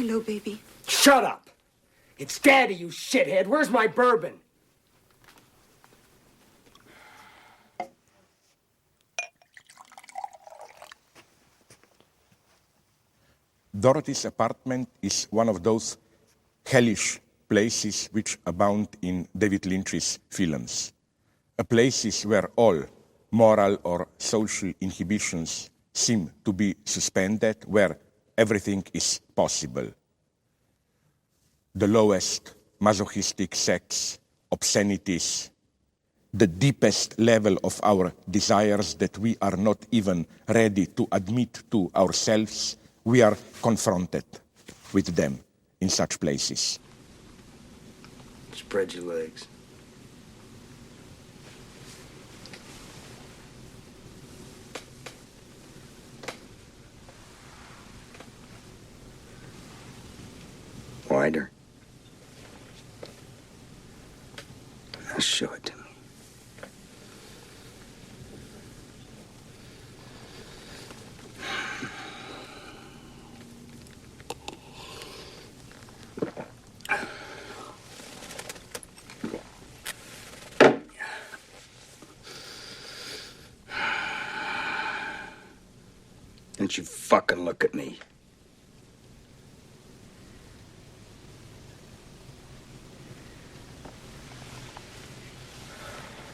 Hello, baby. Shut up! It's Daddy, you shithead. Where's my bourbon? Dorothy's apartment is one of those hellish places which abound in David Lynch's films. Places where all moral or social inhibitions seem to be suspended, where everything is possible. The lowest masochistic sex, obscenities, the deepest level of our desires that we are not even ready to admit to ourselves, we are confronted with them in such places. Spread your legs. Wider. Now show it to me. Don't you fucking look at me.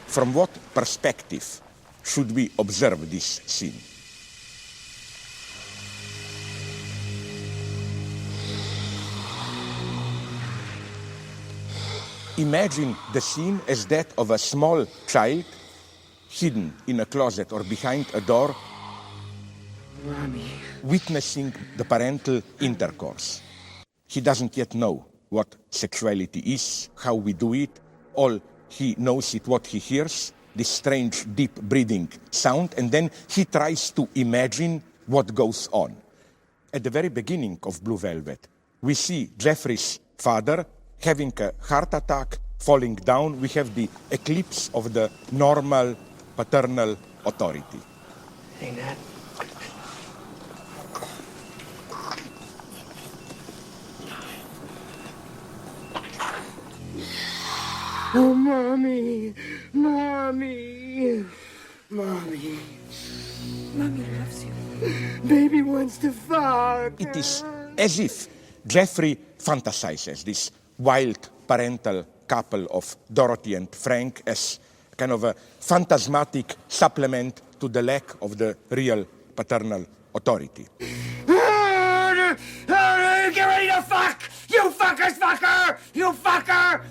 From what perspective should we observe this scene? Imagine the scene as that of a small child hidden in a closet or behind a door, witnessing the parental intercourse. He doesn't yet know what sexuality is, how we do it. All he knows is what he hears, this strange, deep breathing sound, and then he tries to imagine what goes on. At the very beginning of Blue Velvet, we see Jeffrey's father having a heart attack, falling down. We have the eclipse of the normal paternal authority. Hey, Nat. Oh, Mommy! Mommy! Mommy! Mommy loves you. Baby wants to fuck! It is as if Jeffrey fantasizes this wild parental couple of Dorothy and Frank as kind of a phantasmatic supplement to the lack of the real paternal authority. Get ready to fuck! You fuckers, fucker! You fucker!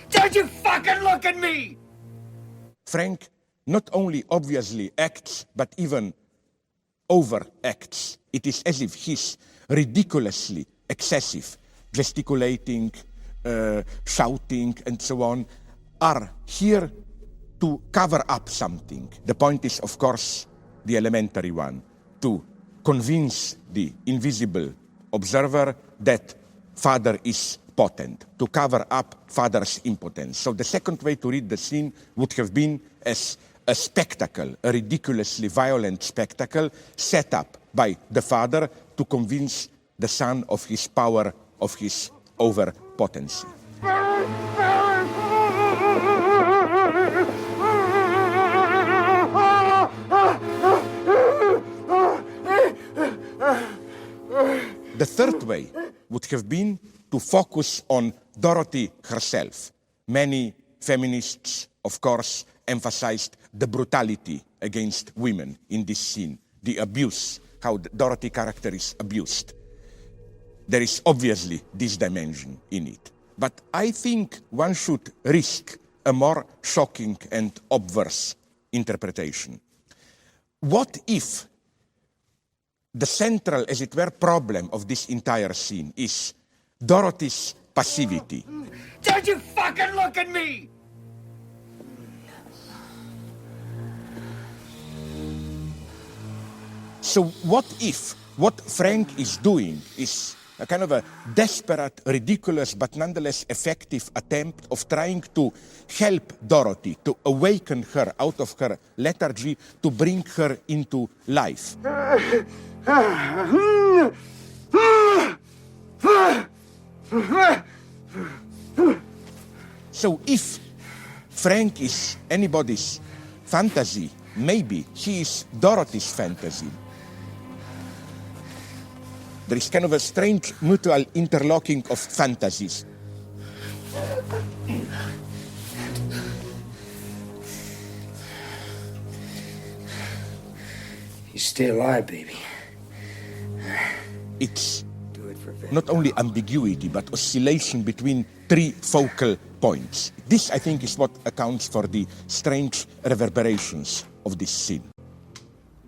Don't you fucking look at me! Frank not only obviously acts, but even overacts. It is as if he's ridiculously excessive, gesticulating, shouting, and so on, are here to cover up something. The point is, of course, the elementary one, to convince the invisible observer that father is potent, to cover up father's impotence. So the second way to read the scene would have been as a spectacle, a ridiculously violent spectacle set up by the father to convince the son of his power, of his overpotency. The third way would have been to focus on Dorothy herself. Many feminists, of course, emphasized the brutality against women in this scene, the abuse, how the Dorothy character is abused. There is obviously this dimension in it. But I think one should risk a more shocking and obverse interpretation. What if the central, as it were, problem of this entire scene is Dorothy's passivity? Don't you fucking look at me! So what if what Frank is doing is a kind of a desperate, ridiculous, but nonetheless effective attempt of trying to help Dorothy, to awaken her out of her lethargy, to bring her into life? So if Frank is anybody's fantasy, maybe he is Dorothy's fantasy. There is kind of a strange mutual interlocking of fantasies. You stay alive, baby. It's Do it for not only ambiguity, but oscillation between three focal points. This, I think, is what accounts for the strange reverberations of this scene.